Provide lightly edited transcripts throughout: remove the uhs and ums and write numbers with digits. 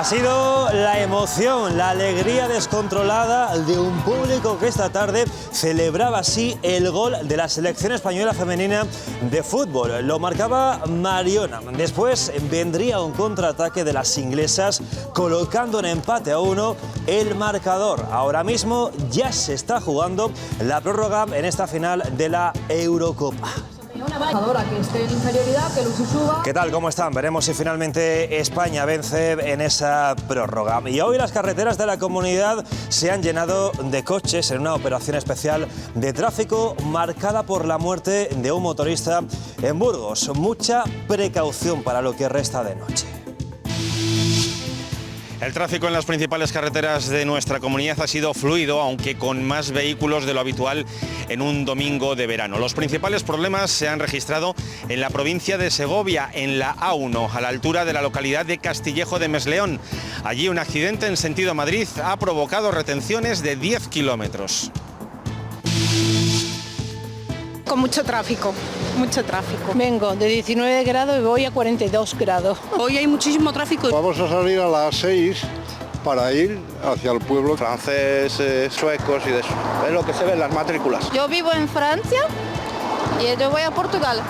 sido la emoción, la alegría descontrolada de un público que esta tarde celebraba así el gol de la selección española femenina de fútbol. Lo marcaba Mariona. Después vendría un contraataque de las inglesas colocando en empate a 1 el marcador. Ahora mismo ya se está jugando la prórroga en esta final de la Eurocopa. Que esté en inferioridad, que Lucy suba. ¿Qué tal? ¿Cómo están? Veremos si finalmente España vence en esa prórroga. Y hoy las carreteras de la comunidad se han llenado de coches en una operación especial de tráfico marcada por la muerte de un motorista en Burgos. Mucha precaución para lo que resta de noche. El tráfico en las principales carreteras de nuestra comunidad ha sido fluido, aunque con más vehículos de lo habitual en un domingo de verano. Los principales problemas se han registrado en la provincia de Segovia, en la A1, a la altura de la localidad de Castillejo de Mesleón. Allí un accidente en sentido Madrid ha provocado retenciones de 10 kilómetros. Con mucho tráfico, mucho tráfico. Vengo de 19 grados y voy a 42 grados. Hoy hay muchísimo tráfico. Vamos a salir a las 6 para ir hacia el pueblo. Franceses, suecos y de eso. Es lo que se ve en las matrículas. Yo vivo en Francia y yo voy a Portugal.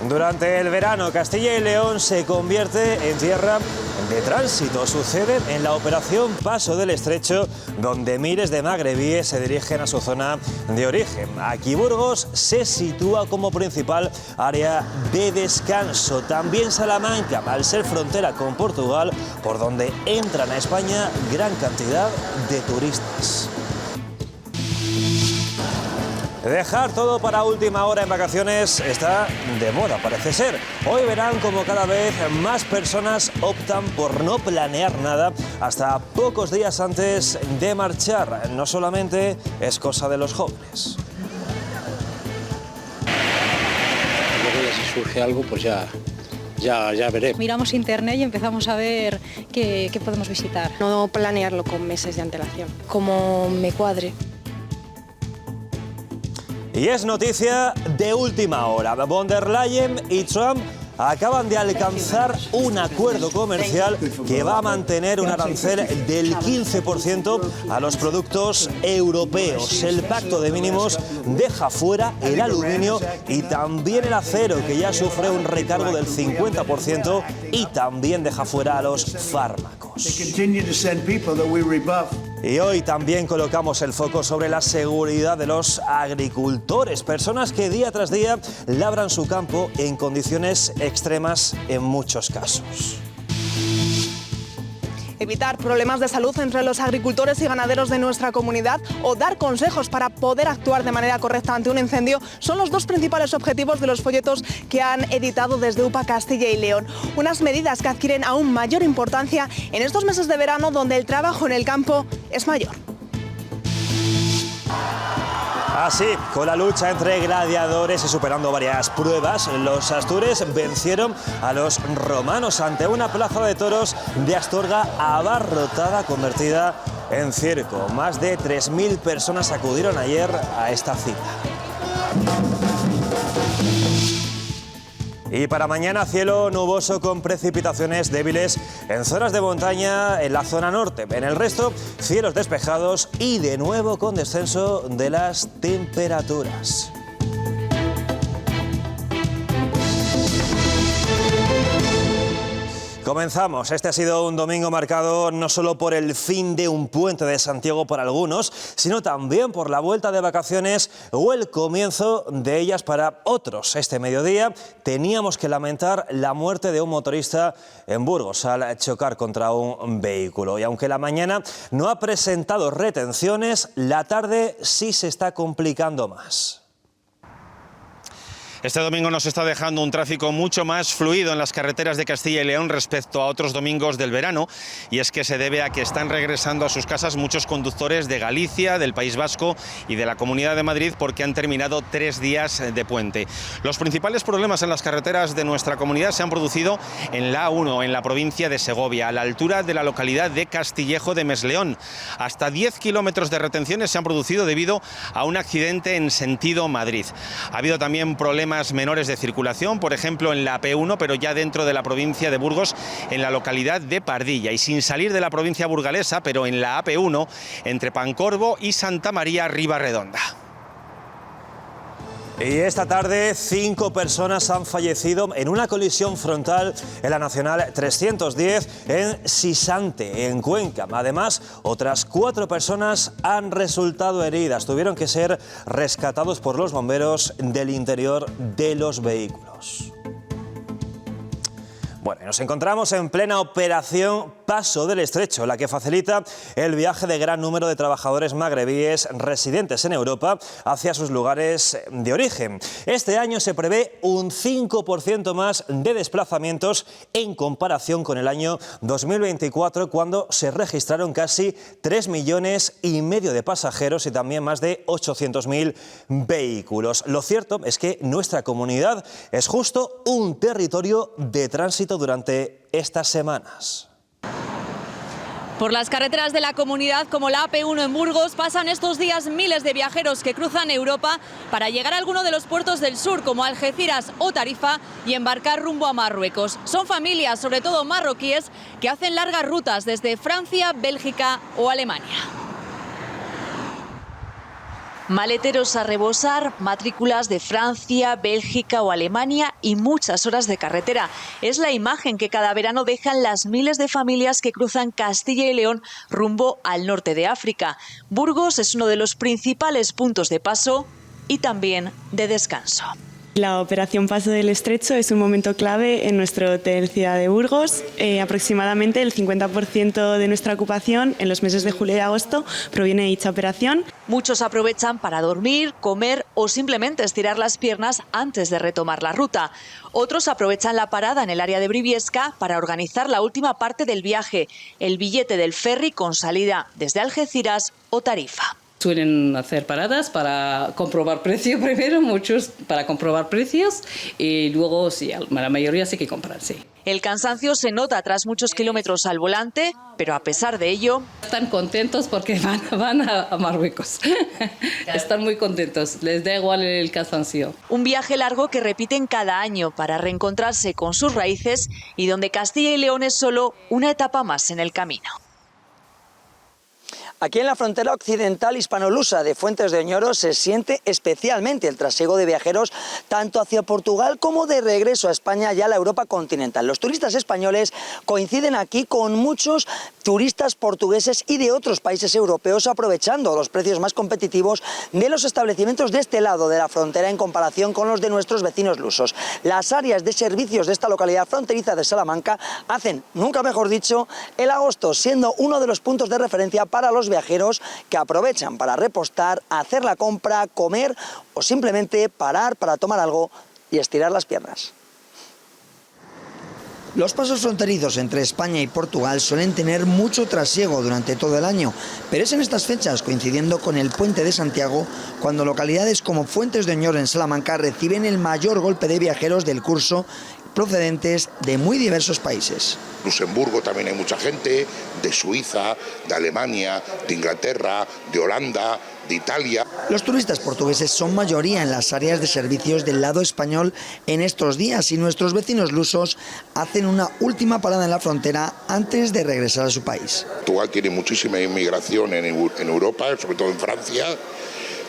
Durante el verano, Castilla y León se convierte en tierra de tránsito. Sucede en la operación Paso del Estrecho, donde miles de magrebíes se dirigen a su zona de origen. Aquí Burgos se sitúa como principal área de descanso. También Salamanca, al ser frontera con Portugal, por donde entran a España gran cantidad de turistas. Dejar todo para última hora en vacaciones está de moda, parece ser. Hoy verán como cada vez más personas optan por no planear nada hasta pocos días antes de marchar. No solamente es cosa de los jóvenes. Luego ya si surge algo, pues ya veré. Miramos internet y empezamos a ver qué podemos visitar. No planearlo con meses de antelación, como me cuadre. Y es noticia de última hora. Von der Leyen y Trump acaban de alcanzar un acuerdo comercial que va a mantener un arancel del 15% a los productos europeos. El pacto de mínimos deja fuera el aluminio y también el acero, que ya sufre un recargo del 50%, y también deja fuera a los fármacos. Y hoy también colocamos el foco sobre la seguridad de los agricultores, personas que día tras día labran su campo en condiciones extremas en muchos casos. Evitar problemas de salud entre los agricultores y ganaderos de nuestra comunidad o dar consejos para poder actuar de manera correcta ante un incendio son los dos principales objetivos de los folletos que han editado desde UPA Castilla y León. Unas medidas que adquieren aún mayor importancia en estos meses de verano, donde el trabajo en el campo es mayor. Así, con la lucha entre gladiadores y superando varias pruebas, los astures vencieron a los romanos ante una plaza de toros de Astorga abarrotada, convertida en circo. Más de 3.000 personas acudieron ayer a esta cita. Y para mañana, cielo nuboso con precipitaciones débiles en zonas de montaña en la zona norte. En el resto, cielos despejados y de nuevo con descenso de las temperaturas. Comenzamos. Este ha sido un domingo marcado no solo por el fin de un puente de Santiago para algunos, sino también por la vuelta de vacaciones o el comienzo de ellas para otros. Este mediodía teníamos que lamentar la muerte de un motorista en Burgos al chocar contra un vehículo. Y aunque la mañana no ha presentado retenciones, la tarde sí se está complicando más. Este domingo nos está dejando un tráfico mucho más fluido en las carreteras de Castilla y León respecto a otros domingos del verano, y es que se debe a que están regresando a sus casas muchos conductores de Galicia, del País Vasco y de la Comunidad de Madrid, porque han terminado 3 días de puente. Los principales problemas en las carreteras de nuestra comunidad se han producido en la A1, en la provincia de Segovia, a la altura de la localidad de Castillejo de Mesleón. Hasta 10 kilómetros de retenciones se han producido debido a un accidente en sentido Madrid. Ha habido también problemas problemas menores de circulación, por ejemplo en la AP1, pero ya dentro de la provincia de Burgos, en la localidad de Pardilla, y sin salir de la provincia burgalesa, pero en la AP1, entre Pancorbo y Santa María Ribarredonda. Y esta tarde 5 personas han fallecido en una colisión frontal en la Nacional 310 en Sisante, en Cuenca. Además, otras 4 personas han resultado heridas. Tuvieron que ser rescatados por los bomberos del interior de los vehículos. Bueno, nos encontramos en plena operación Paso del Estrecho, la que facilita el viaje de gran número de trabajadores magrebíes residentes en Europa hacia sus lugares de origen. Este año se prevé un 5% más de desplazamientos en comparación con el año 2024, cuando se registraron casi 3,5 millones de pasajeros y también más de 800.000 vehículos. Lo cierto es que nuestra comunidad es justo un territorio de tránsito durante estas semanas. Por las carreteras de la comunidad, como la AP1 en Burgos, pasan estos días miles de viajeros que cruzan Europa para llegar a alguno de los puertos del sur, como Algeciras o Tarifa, y embarcar rumbo a Marruecos. Son familias, sobre todo marroquíes, que hacen largas rutas desde Francia, Bélgica o Alemania. Maleteros a rebosar, matrículas de Francia, Bélgica o Alemania y muchas horas de carretera. Es la imagen que cada verano dejan las miles de familias que cruzan Castilla y León rumbo al norte de África. Burgos es uno de los principales puntos de paso y también de descanso. La operación Paso del Estrecho es un momento clave en nuestro hotel Ciudad de Burgos. Aproximadamente el 50% de nuestra ocupación en los meses de julio y agosto proviene de dicha operación. Muchos aprovechan para dormir, comer o simplemente estirar las piernas antes de retomar la ruta. Otros aprovechan la parada en el área de Briviesca para organizar la última parte del viaje, el billete del ferry con salida desde Algeciras o Tarifa. Suelen hacer paradas para comprobar precio primero, muchos para comprobar precios y luego sí, la mayoría sí que compran, sí. El cansancio se nota tras muchos kilómetros al volante, pero a pesar de ello... Están contentos porque van a Marruecos. Están muy contentos, les da igual el cansancio. Un viaje largo que repiten cada año para reencontrarse con sus raíces y donde Castilla y León es solo una etapa más en el camino. Aquí en la frontera occidental hispanolusa de Fuentes de Oñoro se siente especialmente el trasiego de viajeros tanto hacia Portugal como de regreso a España y a la Europa continental. Los turistas españoles coinciden aquí con muchos turistas portugueses y de otros países europeos, aprovechando los precios más competitivos de los establecimientos de este lado de la frontera en comparación con los de nuestros vecinos lusos. Las áreas de servicios de esta localidad fronteriza de Salamanca hacen, nunca mejor dicho, el agosto, siendo uno de los puntos de referencia para los viajeros que aprovechan para repostar, hacer la compra, comer o simplemente parar para tomar algo y estirar las piernas. Los pasos fronterizos entre España y Portugal suelen tener mucho trasiego durante todo el año, pero es en estas fechas, coincidiendo con el Puente de Santiago, cuando localidades como Fuentes de Oñoro en Salamanca reciben el mayor golpe de viajeros del curso, procedentes de muy diversos países. Luxemburgo también hay mucha gente, de Suiza, de Alemania, de Inglaterra, de Holanda, de Italia. Los turistas portugueses son mayoría en las áreas de servicios del lado español en estos días y nuestros vecinos lusos hacen una última parada en la frontera antes de regresar a su país. Portugal tiene muchísima inmigración en Europa, sobre todo en Francia,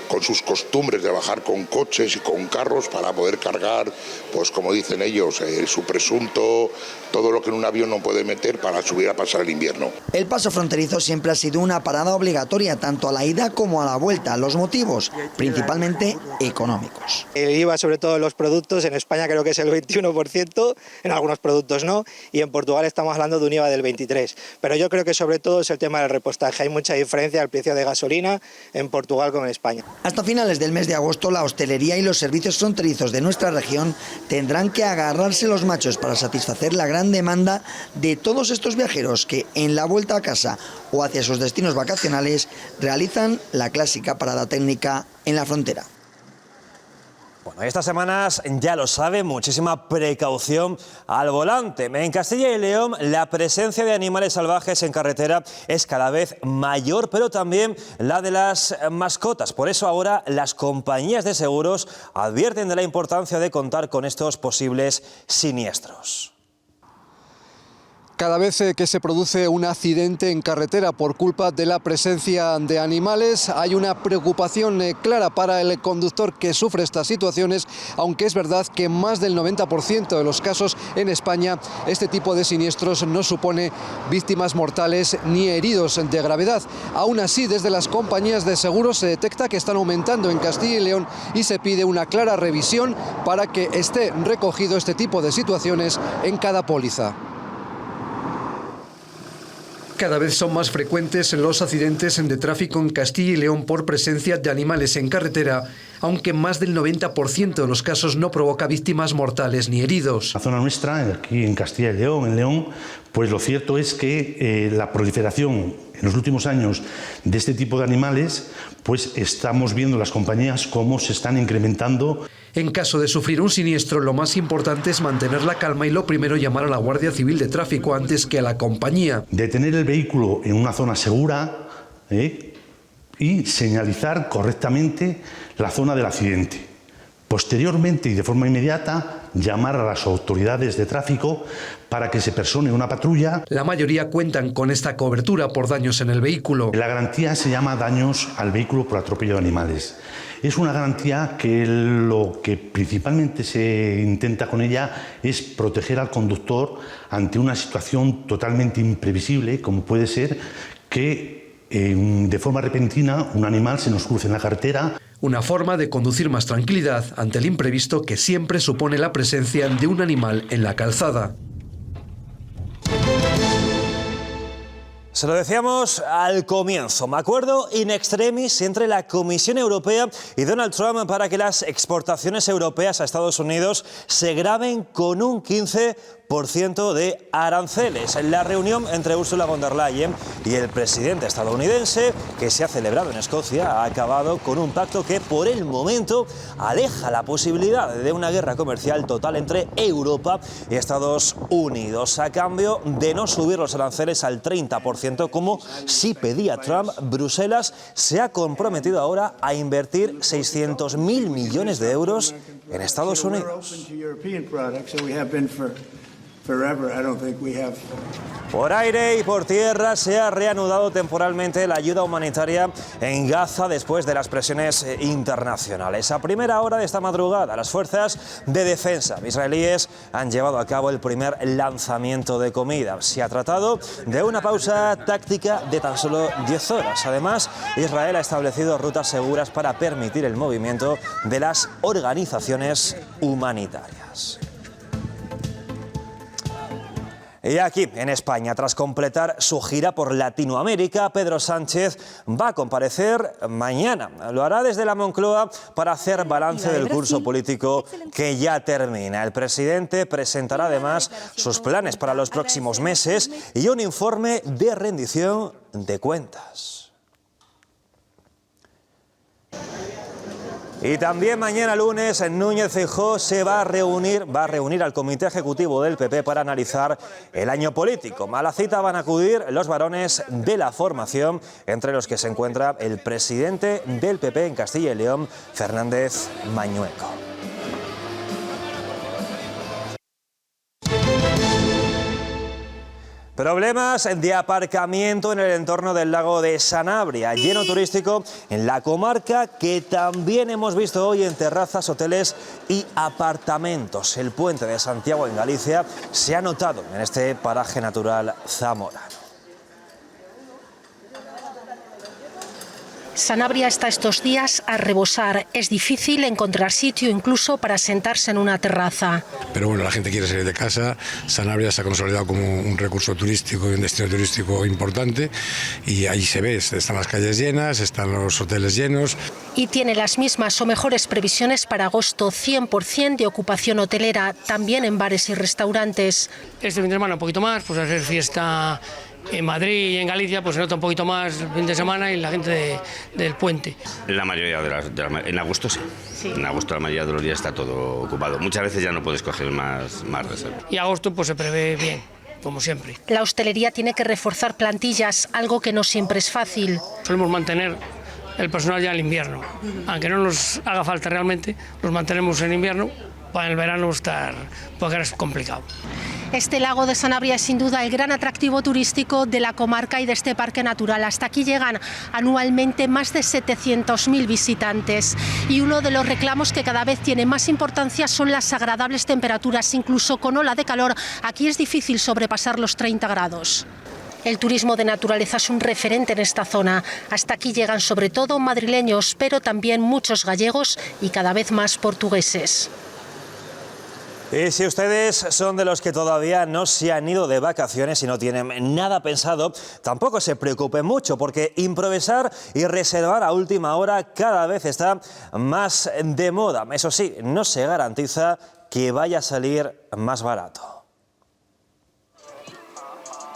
con sus costumbres de bajar con coches y con carros para poder cargar, pues como dicen ellos, su presunto, todo lo que en un avión no puede meter para subir a pasar el invierno. El paso fronterizo siempre ha sido una parada obligatoria, tanto a la ida como a la vuelta. Los motivos, principalmente económicos. El IVA, sobre todo en los productos, en España creo que es el 21%, en algunos productos no, y en Portugal estamos hablando de un IVA del 23%. Pero yo creo que sobre todo es el tema del repostaje. Hay mucha diferencia del precio de gasolina en Portugal con en España. Hasta finales del mes de agosto, la hostelería y los servicios fronterizos de nuestra región tendrán que agarrarse los machos para satisfacer la gran demanda de todos estos viajeros que, en la vuelta a casa o hacia sus destinos vacacionales, realizan la clásica parada técnica en la frontera. Bueno, estas semanas, ya lo saben, muchísima precaución al volante. En Castilla y León, la presencia de animales salvajes en carretera es cada vez mayor, pero también la de las mascotas. Por eso ahora las compañías de seguros advierten de la importancia de contar con estos posibles siniestros. Cada vez que se produce un accidente en carretera por culpa de la presencia de animales, hay una preocupación clara para el conductor que sufre estas situaciones, aunque es verdad que en más del 90% de los casos en España este tipo de siniestros no supone víctimas mortales ni heridos de gravedad. Aún así, desde las compañías de seguros se detecta que están aumentando en Castilla y León y se pide una clara revisión para que esté recogido este tipo de situaciones en cada póliza. Cada vez son más frecuentes los accidentes de tráfico en Castilla y León por presencia de animales en carretera, aunque más del 90% de los casos no provoca víctimas mortales ni heridos. La zona nuestra, aquí en Castilla y León, en León, pues lo cierto es que la proliferación en los últimos años de este tipo de animales, pues estamos viendo las compañías cómo se están incrementando. En caso de sufrir un siniestro, lo más importante es mantener la calma y lo primero llamar a la Guardia Civil de Tráfico antes que a la compañía. Detener el vehículo en una zona segura y señalizar correctamente la zona del accidente. Posteriormente y de forma inmediata, llamar a las autoridades de tráfico para que se persone una patrulla. La mayoría cuentan con esta cobertura por daños en el vehículo. La garantía se llama daños al vehículo por atropello de animales. Es una garantía que lo que principalmente se intenta con ella es proteger al conductor ante una situación totalmente imprevisible, como puede ser que de forma repentina un animal se nos cruce en la carretera. Una forma de conducir más tranquilidad ante el imprevisto que siempre supone la presencia de un animal en la calzada. Se lo decíamos al comienzo, acuerdo in extremis entre la Comisión Europea y Donald Trump para que las exportaciones europeas a Estados Unidos se graven con un 15% de aranceles. La reunión entre Ursula von der Leyen y el presidente estadounidense, que se ha celebrado en Escocia, ha acabado con un pacto que por el momento aleja la posibilidad de una guerra comercial total entre Europa y Estados Unidos. A cambio de no subir los aranceles al 30%, como sí pedía Trump, Bruselas se ha comprometido ahora a invertir 600.000 millones de euros en Estados Unidos. Por aire y por tierra se ha reanudado temporalmente la ayuda humanitaria en Gaza después de las presiones internacionales. A primera hora de esta madrugada, las fuerzas de defensa israelíes han llevado a cabo el primer lanzamiento de comida. Se ha tratado de una pausa táctica de tan solo 10 horas. Además, Israel ha establecido rutas seguras para permitir el movimiento de las organizaciones humanitarias. Y aquí, en España, tras completar su gira por Latinoamérica, Pedro Sánchez va a comparecer mañana. Lo hará desde la Moncloa para hacer balance del curso político que ya termina. El presidente presentará además sus planes para los próximos meses y un informe de rendición de cuentas. Y también mañana lunes Núñez Feijóo se va a reunir al Comité Ejecutivo del PP para analizar el año político. A la cita van a acudir los varones de la formación, entre los que se encuentra el presidente del PP en Castilla y León, Fernández Mañueco. Problemas de aparcamiento en el entorno del lago de Sanabria, lleno turístico en la comarca, que también hemos visto hoy en terrazas, hoteles y apartamentos. El puente de Santiago en Galicia se ha notado en este paraje natural zamorano. Sanabria está estos días a rebosar. Es difícil encontrar sitio incluso para sentarse en una terraza. Pero bueno, la gente quiere salir de casa. Sanabria se ha consolidado como un recurso turístico y un destino turístico importante. Y ahí se ve, están las calles llenas, están los hoteles llenos. Y tiene las mismas o mejores previsiones para agosto, 100% de ocupación hotelera, también en bares y restaurantes. Este fin de semana un poquito más, pues hacer fiesta En Madrid y en Galicia pues se nota un poquito más el fin de semana y la gente del puente. La mayoría en agosto sí. En agosto la mayoría de los días está todo ocupado. Muchas veces ya no puedes coger más reservas. Y agosto pues se prevé bien, como siempre. La hostelería tiene que reforzar plantillas, algo que no siempre es fácil. Solemos mantener el personal ya en invierno. Aunque no nos haga falta realmente, los mantenemos en invierno para el verano estar, porque es complicado. Este lago de Sanabria es sin duda el gran atractivo turístico de la comarca y de este parque natural. Hasta aquí llegan anualmente más de 700.000 visitantes. Y uno de los reclamos que cada vez tiene más importancia son las agradables temperaturas. Incluso con ola de calor, aquí es difícil sobrepasar los 30 grados. El turismo de naturaleza es un referente en esta zona. Hasta aquí llegan sobre todo madrileños, pero también muchos gallegos y cada vez más portugueses. Y si ustedes son de los que todavía no se han ido de vacaciones y no tienen nada pensado, tampoco se preocupen mucho, porque improvisar y reservar a última hora cada vez está más de moda. Eso sí, no se garantiza que vaya a salir más barato.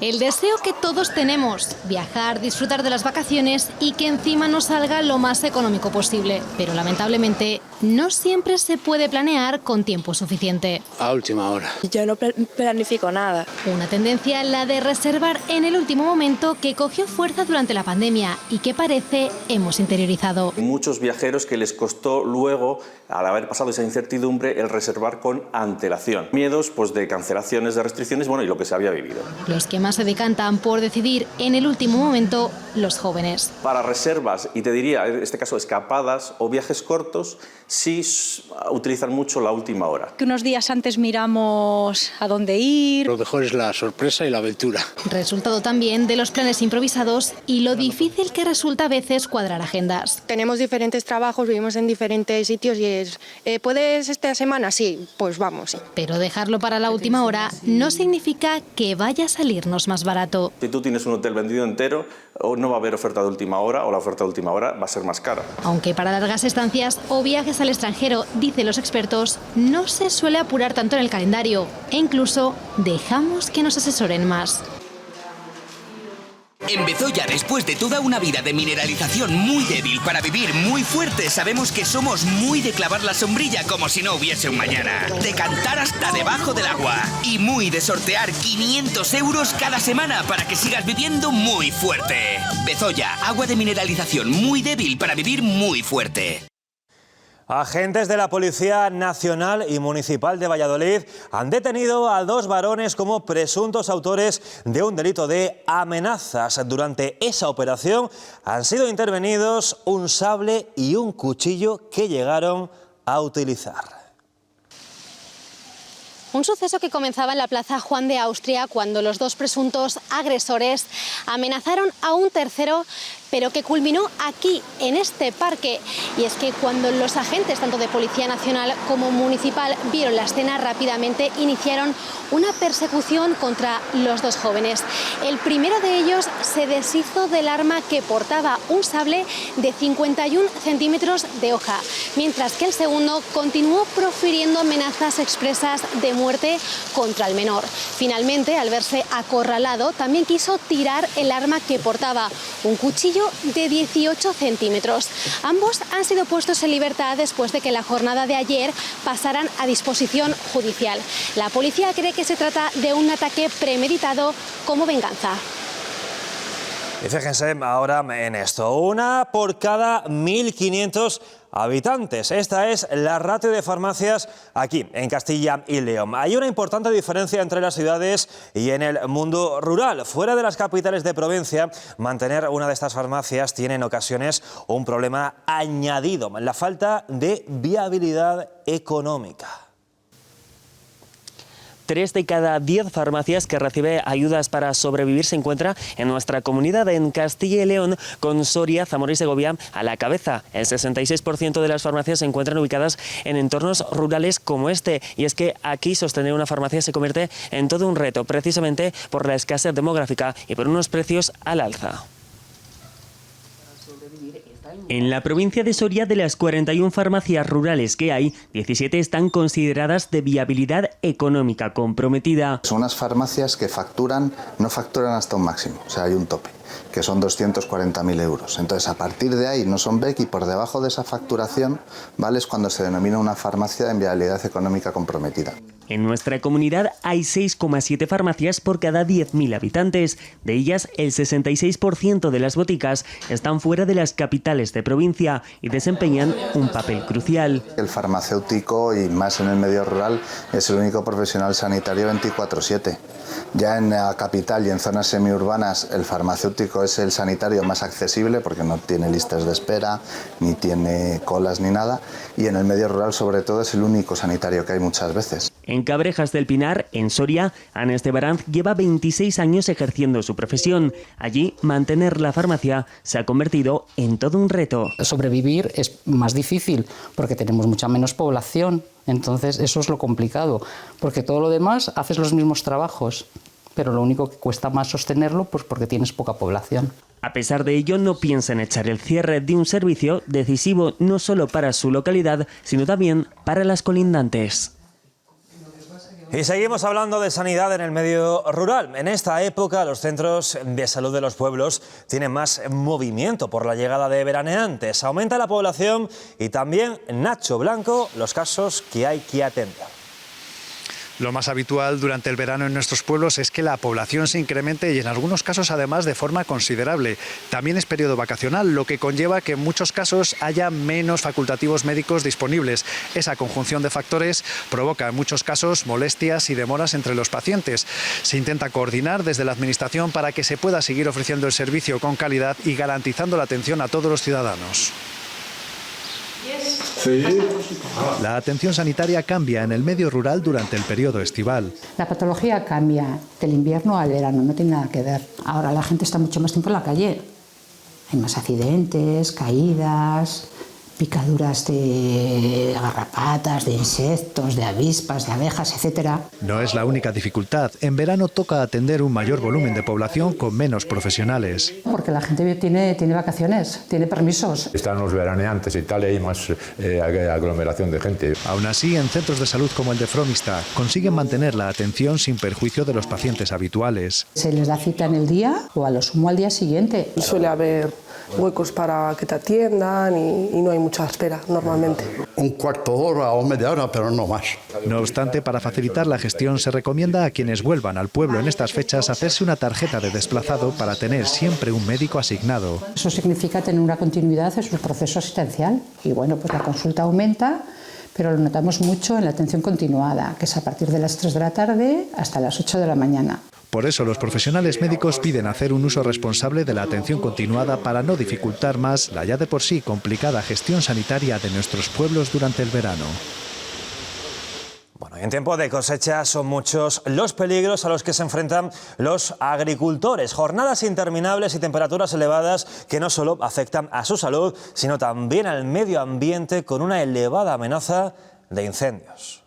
El deseo que todos tenemos, viajar, disfrutar de las vacaciones y que encima nos salga lo más económico posible. Pero lamentablemente no siempre se puede planear con tiempo suficiente. A última hora. Yo no planifico nada. Una tendencia, la de reservar en el último momento, que cogió fuerza durante la pandemia y que parece hemos interiorizado. Muchos viajeros que les costó luego, al haber pasado esa incertidumbre, el reservar con antelación. Miedos pues, de cancelaciones, de restricciones, bueno, y lo que se había vivido. Los que más se decantan por decidir en el último momento, los jóvenes. Para reservas, y te diría, en este caso, escapadas o viajes cortos, sí utilizan mucho la última hora. Que unos días antes miramos a dónde ir. Lo mejor es la sorpresa y la aventura. Resultado también de los planes improvisados y lo difícil que resulta a veces cuadrar agendas. Tenemos diferentes trabajos, vivimos en diferentes sitios y es, ¿puedes esta semana? Sí, pues vamos. Pero dejarlo para la última hora no significa que vaya a salirnos más barato. Si tú tienes un hotel vendido entero, o no va a haber oferta de última hora, o la oferta de última hora va a ser más cara. Aunque para largas estancias o viajes al extranjero, dicen los expertos, no se suele apurar tanto en el calendario e incluso dejamos que nos asesoren más. En Bezoya, después de toda una vida de mineralización muy débil para vivir muy fuerte, sabemos que somos muy de clavar la sombrilla como si no hubiese un mañana, de cantar hasta debajo del agua y muy de sortear 500 euros cada semana para que sigas viviendo muy fuerte. Bezoya, agua de mineralización muy débil para vivir muy fuerte. Agentes de la Policía Nacional y Municipal de Valladolid han detenido a 2 varones como presuntos autores de un delito de amenazas. Durante esa operación han sido intervenidos un sable y un cuchillo que llegaron a utilizar. Un suceso que comenzaba en la Plaza Juan de Austria cuando los 2 presuntos agresores amenazaron a un tercero, pero que culminó aquí, en este parque. Y es que cuando los agentes, tanto de Policía Nacional como Municipal, vieron la escena, rápidamente iniciaron una persecución contra los 2 jóvenes. El primero de ellos se deshizo del arma que portaba, un sable de 51 centímetros de hoja, mientras que el segundo continuó profiriendo amenazas expresas de muerte contra el menor. Finalmente, al verse acorralado, también quiso tirar el arma que portaba, un cuchillo de 18 centímetros. Ambos han sido puestos en libertad después de que la jornada de ayer pasaran a disposición judicial. La policía cree que se trata de un ataque premeditado como venganza. Y fíjense ahora en esto, 1 por cada 1.500 habitantes. Esta es la ratio de farmacias aquí, en Castilla y León. Hay una importante diferencia entre las ciudades y en el mundo rural. Fuera de las capitales de provincia, mantener una de estas farmacias tiene en ocasiones un problema añadido, la falta de viabilidad económica. 3 de cada 10 farmacias que recibe ayudas para sobrevivir se encuentra en nuestra comunidad, en Castilla y León, con Soria, Zamora y Segovia a la cabeza. El 66% de las farmacias se encuentran ubicadas en entornos rurales como este. Y es que aquí sostener una farmacia se convierte en todo un reto, precisamente por la escasez demográfica y por unos precios al alza. En la provincia de Soria, de las 41 farmacias rurales que hay, 17 están consideradas de viabilidad económica comprometida. Son unas farmacias que no facturan hasta un máximo, o sea, hay un tope, que son 240.000 euros. Entonces, a partir de ahí no son BEC y por debajo de esa facturación, ¿vale?, es cuando se denomina una farmacia en viabilidad económica comprometida. En nuestra comunidad hay 6,7 farmacias por cada 10.000 habitantes. De ellas, el 66% de las boticas están fuera de las capitales de provincia y desempeñan un papel crucial. El farmacéutico, y más en el medio rural, es el único profesional sanitario 24/7. Ya en la capital y en zonas semiurbanas, el farmacéutico es el sanitario más accesible porque no tiene listas de espera, ni tiene colas ni nada. Y en el medio rural, sobre todo, es el único sanitario que hay muchas veces. En Cabrejas del Pinar, en Soria, Ana Estebaranz lleva 26 años ejerciendo su profesión. Allí, mantener la farmacia se ha convertido en todo un reto. Sobrevivir es más difícil porque tenemos mucha menos población. Entonces, eso es lo complicado, porque todo lo demás haces los mismos trabajos, pero lo único que cuesta más sostenerlo, pues porque tienes poca población. A pesar de ello, no piensa en echar el cierre de un servicio decisivo no solo para su localidad, sino también para las colindantes. Y seguimos hablando de sanidad en el medio rural. En esta época los centros de salud de los pueblos tienen más movimiento por la llegada de veraneantes. Aumenta la población y también, Nacho Blanco, los casos que hay que atender. Lo más habitual durante el verano en nuestros pueblos es que la población se incremente y en algunos casos además de forma considerable. También es periodo vacacional, lo que conlleva que en muchos casos haya menos facultativos médicos disponibles. Esa conjunción de factores provoca en muchos casos molestias y demoras entre los pacientes. Se intenta coordinar desde la Administración para que se pueda seguir ofreciendo el servicio con calidad y garantizando la atención a todos los ciudadanos. La atención sanitaria cambia en el medio rural durante el periodo estival. La patología cambia del invierno al verano, no tiene nada que ver. Ahora la gente está mucho más tiempo en la calle. Hay más accidentes, caídas, picaduras de garrapatas, de insectos, de avispas, de abejas, etc. No es la única dificultad. En verano toca atender un mayor volumen de población con menos profesionales. Porque la gente tiene vacaciones, tiene permisos. Están los veraneantes y tal, y hay más aglomeración de gente. Aún así, en centros de salud como el de Fromista, consiguen mantener la atención sin perjuicio de los pacientes habituales. Se les da cita en el día o a lo sumo al día siguiente. Suele haber huecos para que te atiendan y no hay mucha espera normalmente. Un cuarto de hora o media hora, pero no más. No obstante, para facilitar la gestión se recomienda a quienes vuelvan al pueblo en estas fechas hacerse una tarjeta de desplazado para tener siempre un médico asignado. Eso significa tener una continuidad en su proceso asistencial y bueno, pues la consulta aumenta, pero lo notamos mucho en la atención continuada, que es a partir de las 3 de la tarde hasta las 8 de la mañana. Por eso los profesionales médicos piden hacer un uso responsable de la atención continuada para no dificultar más la ya de por sí complicada gestión sanitaria de nuestros pueblos durante el verano. Bueno, en tiempo de cosecha son muchos los peligros a los que se enfrentan los agricultores. Jornadas interminables y temperaturas elevadas que no solo afectan a su salud, sino también al medio ambiente con una elevada amenaza de incendios.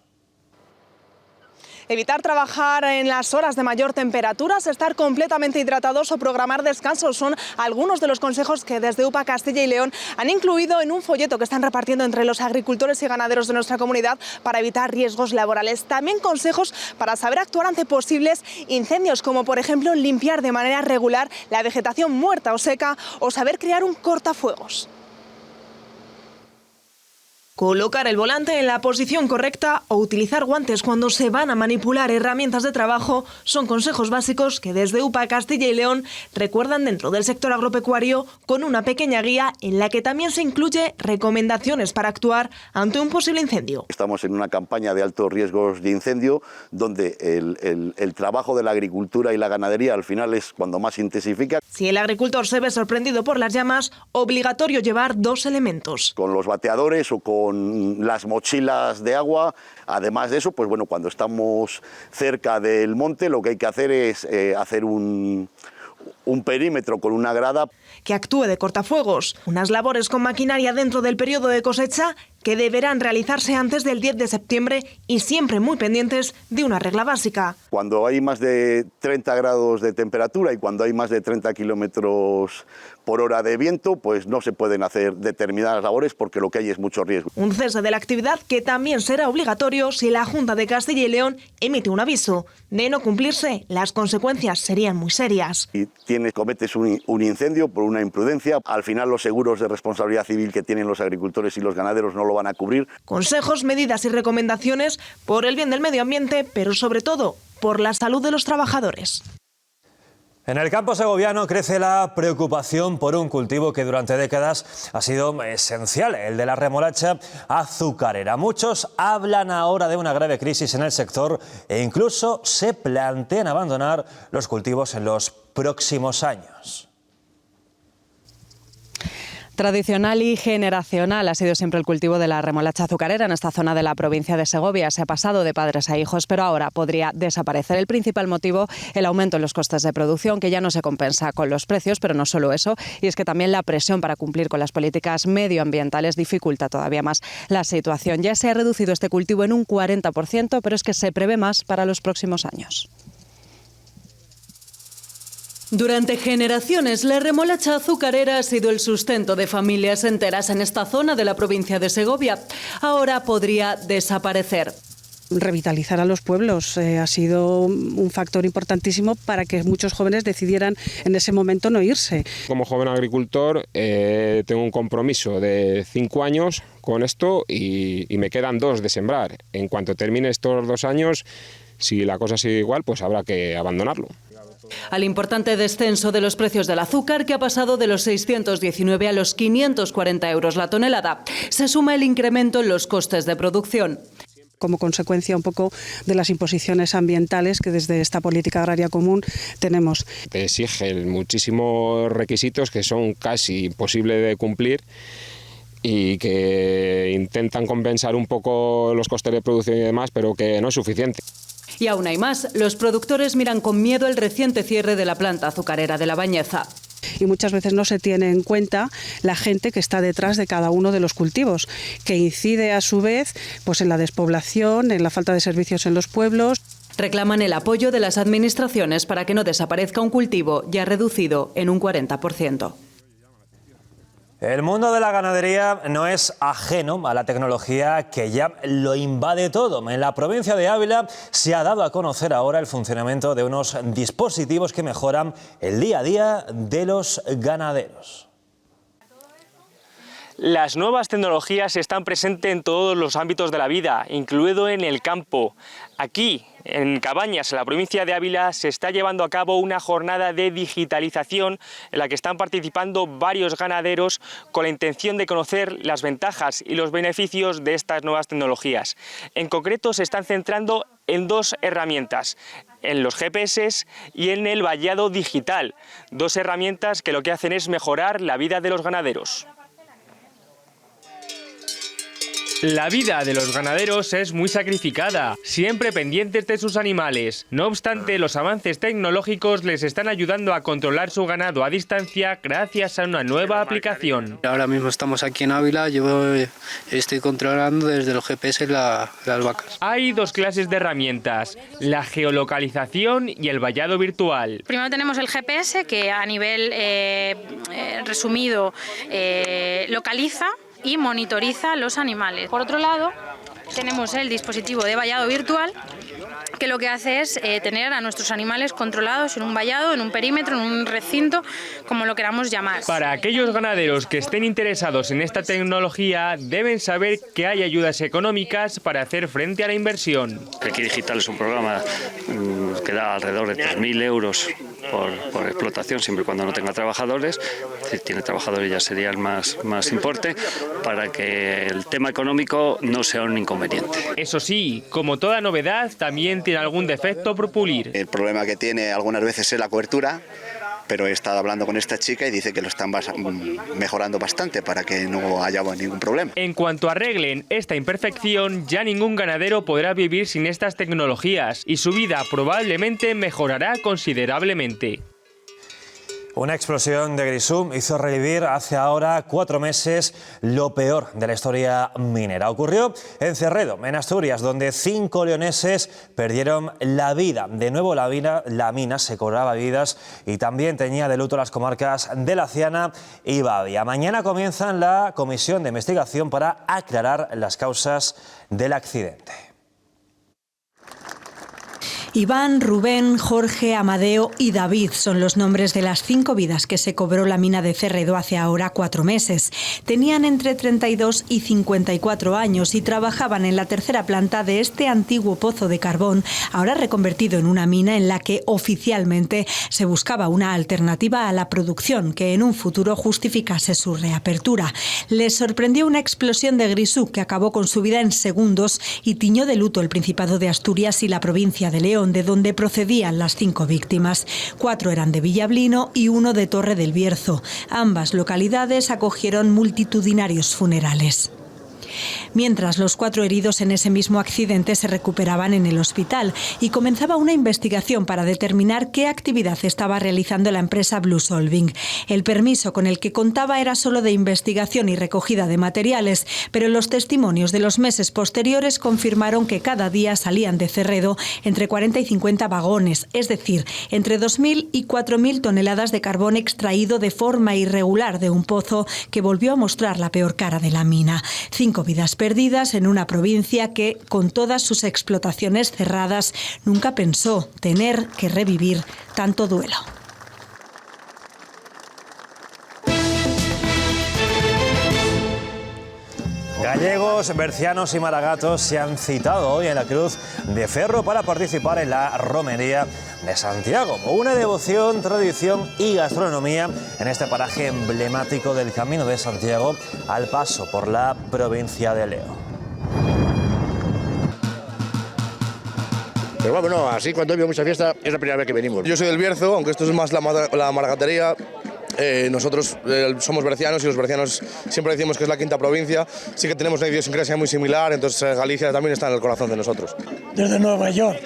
Evitar trabajar en las horas de mayor temperatura, estar completamente hidratados o programar descansos son algunos de los consejos que desde UPA Castilla y León han incluido en un folleto que están repartiendo entre los agricultores y ganaderos de nuestra comunidad para evitar riesgos laborales. También consejos para saber actuar ante posibles incendios, como por ejemplo limpiar de manera regular la vegetación muerta o seca o saber crear un cortafuegos. Colocar el volante en la posición correcta o utilizar guantes cuando se van a manipular herramientas de trabajo son consejos básicos que desde UPA Castilla y León recuerdan dentro del sector agropecuario con una pequeña guía en la que también se incluye recomendaciones para actuar ante un posible incendio. Estamos en una campaña de altos riesgos de incendio donde el trabajo de la agricultura y la ganadería al final es cuando más se intensifica. Si el agricultor se ve sorprendido por las llamas, obligatorio llevar 2 elementos. Con los bateadores o con las mochilas de agua. Además de eso, pues bueno, cuando estamos cerca del monte lo que hay que hacer es hacer un perímetro con una grada. Que actúe de cortafuegos, unas labores con maquinaria dentro del periodo de cosecha que deberán realizarse antes del 10 de septiembre y siempre muy pendientes de una regla básica. Cuando hay más de 30 grados de temperatura y cuando hay más de 30 kilómetros por hora de viento, pues no se pueden hacer determinadas labores porque lo que hay es mucho riesgo. Un cese de la actividad que también será obligatorio si la Junta de Castilla y León emite un aviso. De no cumplirse, las consecuencias serían muy serias. Si cometes un incendio por una imprudencia, al final los seguros de responsabilidad civil que tienen los agricultores y los ganaderos no lo van a cubrir. Consejos, medidas y recomendaciones por el bien del medio ambiente, pero sobre todo por la salud de los trabajadores. En el campo segoviano crece la preocupación por un cultivo que durante décadas ha sido esencial, el de la remolacha azucarera. Muchos hablan ahora de una grave crisis en el sector e incluso se plantean abandonar los cultivos en los próximos años. Tradicional y generacional ha sido siempre el cultivo de la remolacha azucarera en esta zona de la provincia de Segovia. Se ha pasado de padres a hijos, pero ahora podría desaparecer. El principal motivo, el aumento en los costes de producción, que ya no se compensa con los precios, pero no solo eso, y es que también la presión para cumplir con las políticas medioambientales dificulta todavía más la situación. Ya se ha reducido este cultivo en un 40%, pero es que se prevé más para los próximos años. Durante generaciones, la remolacha azucarera ha sido el sustento de familias enteras en esta zona de la provincia de Segovia. Ahora podría desaparecer. Revitalizar a los pueblos ha sido un factor importantísimo para que muchos jóvenes decidieran en ese momento no irse. Como joven agricultor tengo un compromiso de 5 años con esto y me quedan 2 de sembrar. En cuanto termine estos 2 años, si la cosa sigue igual, pues habrá que abandonarlo. Al importante descenso de los precios del azúcar, que ha pasado de los 619 a los 540 euros la tonelada, se suma el incremento en los costes de producción. Como consecuencia un poco de las imposiciones ambientales que desde esta política agraria común tenemos. Te exigen muchísimos requisitos que son casi imposibles de cumplir y que intentan compensar un poco los costes de producción y demás, pero que no es suficiente. Y aún hay más. Los productores miran con miedo el reciente cierre de la planta azucarera de La Bañeza. Y muchas veces no se tiene en cuenta la gente que está detrás de cada uno de los cultivos, que incide a su vez pues en la despoblación, en la falta de servicios en los pueblos. Reclaman el apoyo de las administraciones para que no desaparezca un cultivo ya reducido en un 40%. El mundo de la ganadería no es ajeno a la tecnología que ya lo invade todo. En la provincia de Ávila se ha dado a conocer ahora el funcionamiento de unos dispositivos que mejoran el día a día de los ganaderos. Las nuevas tecnologías están presentes en todos los ámbitos de la vida, incluido en el campo. Aquí, en Cabañas, en la provincia de Ávila, se está llevando a cabo una jornada de digitalización en la que están participando varios ganaderos con la intención de conocer las ventajas y los beneficios de estas nuevas tecnologías. En concreto, se están centrando en 2 herramientas, en los GPS y en el vallado digital, 2 herramientas que lo que hacen es mejorar la vida de los ganaderos. La vida de los ganaderos es muy sacrificada, siempre pendientes de sus animales. No obstante, los avances tecnológicos les están ayudando a controlar su ganado a distancia gracias a una nueva aplicación. Ahora mismo estamos aquí en Ávila, yo estoy controlando desde los GPS las vacas. Hay 2 clases de herramientas, la geolocalización y el vallado virtual. Primero tenemos el GPS, que a nivel resumido localiza y monitoriza los animales. Por otro lado, tenemos el dispositivo de vallado virtual, que lo que hace es tener a nuestros animales controlados en un vallado, en un perímetro, en un recinto, como lo queramos llamar. Para aquellos ganaderos que estén interesados en esta tecnología, deben saber que hay ayudas económicas para hacer frente a la inversión. Aquí Digital es un programa que da alrededor de 3.000 euros por explotación, siempre y cuando no tenga trabajadores. Si tiene trabajadores ya sería el más importe, para que el tema económico no sea un inconveniente. Eso sí, como toda novedad, también tiene algún defecto por pulir. El problema que tiene algunas veces es la cobertura, pero he estado hablando con esta chica y dice que lo están mejorando bastante para que no haya ningún problema. En cuanto arreglen esta imperfección, ya ningún ganadero podrá vivir sin estas tecnologías y su vida probablemente mejorará considerablemente. Una explosión de Grisum hizo revivir hace ahora 4 meses lo peor de la historia minera. Ocurrió en Cerredo, en Asturias, donde 5 leoneses perdieron la vida. De nuevo la mina se cobraba vidas y también tenía de luto las comarcas de Laciana y Babia. Mañana comienzan la comisión de investigación para aclarar las causas del accidente. Iván, Rubén, Jorge, Amadeo y David son los nombres de las 5 vidas que se cobró la mina de Cerredo hace ahora 4 meses. Tenían entre 32 y 54 años y trabajaban en la tercera planta de este antiguo pozo de carbón, ahora reconvertido en una mina en la que oficialmente se buscaba una alternativa a la producción que en un futuro justificase su reapertura. Les sorprendió una explosión de grisú que acabó con su vida en segundos y tiñó de luto el Principado de Asturias y la provincia de León, de donde procedían las 5 víctimas. 4 eran de Villablino y 1 de Torre del Bierzo. Ambas localidades acogieron multitudinarios funerales. Mientras, los 4 heridos en ese mismo accidente se recuperaban en el hospital y comenzaba una investigación para determinar qué actividad estaba realizando la empresa Blue Solving. El permiso con el que contaba era solo de investigación y recogida de materiales, pero los testimonios de los meses posteriores confirmaron que cada día salían de Cerredo entre 40 y 50 vagones, es decir, entre 2.000 y 4.000 toneladas de carbón extraído de forma irregular de un pozo que volvió a mostrar la peor cara de la mina. 5 vidas perdidas en una provincia que, con todas sus explotaciones cerradas, nunca pensó tener que revivir tanto duelo. Gallegos, bercianos y maragatos se han citado hoy en la Cruz de Ferro para participar en la romería de Santiago. Una devoción, tradición y gastronomía en este paraje emblemático del Camino de Santiago al paso por la provincia de León. Pero bueno, así cuando hay mucha fiesta es la primera vez que venimos. Yo soy del Bierzo, aunque esto es más la maragatería. Nosotros somos bercianos y los bercianos siempre decimos que es la 5ª provincia. Sí que tenemos una idiosincrasia muy similar, entonces Galicia también está en el corazón de nosotros. Desde Nueva York,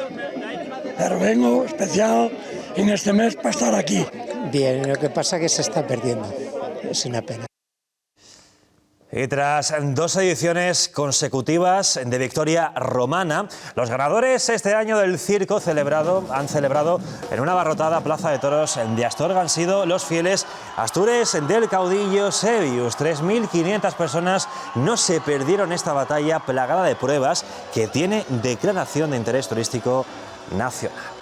pero vengo especial en este mes para estar aquí. Bien, lo que pasa es que se está perdiendo, es una pena. Y tras 2 ediciones consecutivas de victoria romana, los ganadores este año del circo han celebrado en una abarrotada plaza de toros de Astorga han sido los fieles astures del caudillo Sebius. 3.500 personas no se perdieron esta batalla plagada de pruebas que tiene declaración de interés turístico nacional.